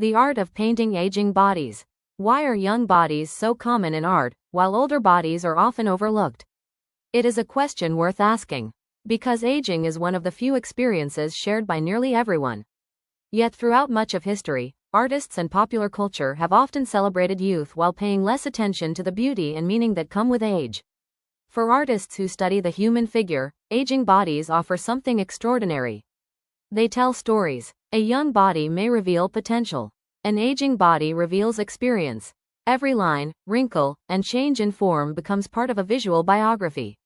The art of painting aging bodies. Why are young bodies so common in art, while older bodies are often overlooked? It is a question worth asking. Because aging is one of the few experiences shared by nearly everyone. Yet throughout much of history, artists and popular culture have often celebrated youth while paying less attention to the beauty and meaning that come with age. For artists who study the human figure, aging bodies offer something extraordinary. They tell stories. A young body may reveal potential. An aging body reveals experience. Every line, wrinkle, and change in form becomes part of a visual biography.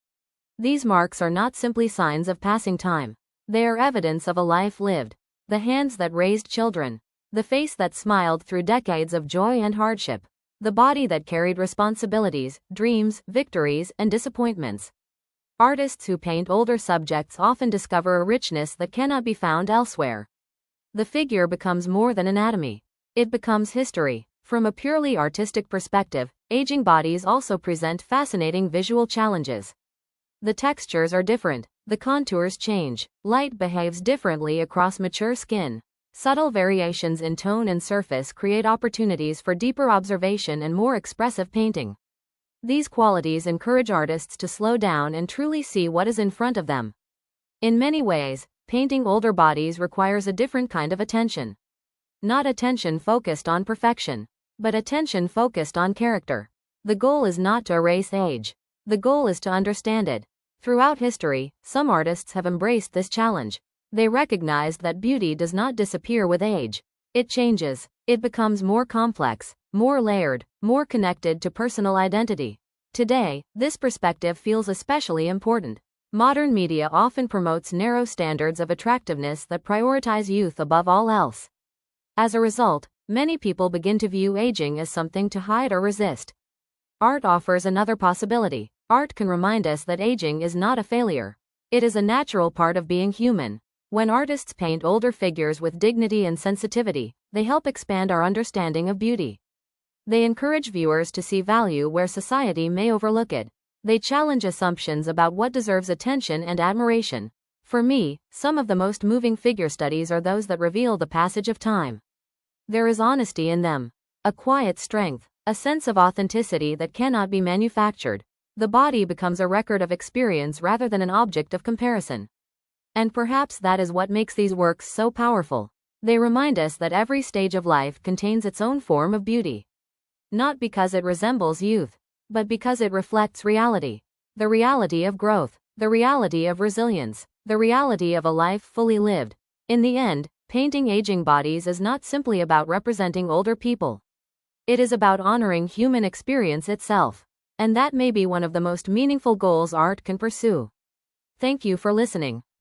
These marks are not simply signs of passing time. They are evidence of a life lived. The hands that raised children. The face that smiled through decades of joy and hardship. The body that carried responsibilities, dreams, victories, and disappointments. Artists who paint older subjects often discover a richness that cannot be found elsewhere. The figure becomes more than anatomy. It becomes history. From a purely artistic perspective, aging bodies also present fascinating visual challenges. The textures are different. The contours change. Light behaves differently across mature skin. Subtle variations in tone and surface create opportunities for deeper observation and more expressive painting. These qualities encourage artists to slow down and truly see what is in front of them. In many ways, painting older bodies requires a different kind of attention. Not attention focused on perfection, but attention focused on character. The goal is not to erase age. The goal is to understand it. Throughout history, some artists have embraced this challenge. They recognized that beauty does not disappear with age. It changes. It becomes more complex, more layered, more connected to personal identity. Today, this perspective feels especially important. Modern media often promotes narrow standards of attractiveness that prioritize youth above all else. As a result, many people begin to view aging as something to hide or resist. Art offers another possibility. Art can remind us that aging is not a failure. It is a natural part of being human. When artists paint older figures with dignity and sensitivity, they help expand our understanding of beauty. They encourage viewers to see value where society may overlook it. They challenge assumptions about what deserves attention and admiration. For me, some of the most moving figure studies are those that reveal the passage of time. There is honesty in them, a quiet strength, a sense of authenticity that cannot be manufactured. The body becomes a record of experience rather than an object of comparison. And perhaps that is what makes these works so powerful. They remind us that every stage of life contains its own form of beauty. Not because it resembles youth, but because it reflects reality. The reality of growth, the reality of resilience, the reality of a life fully lived. In the end, painting aging bodies is not simply about representing older people. It is about honoring human experience itself. And that may be one of the most meaningful goals art can pursue. Thank you for listening.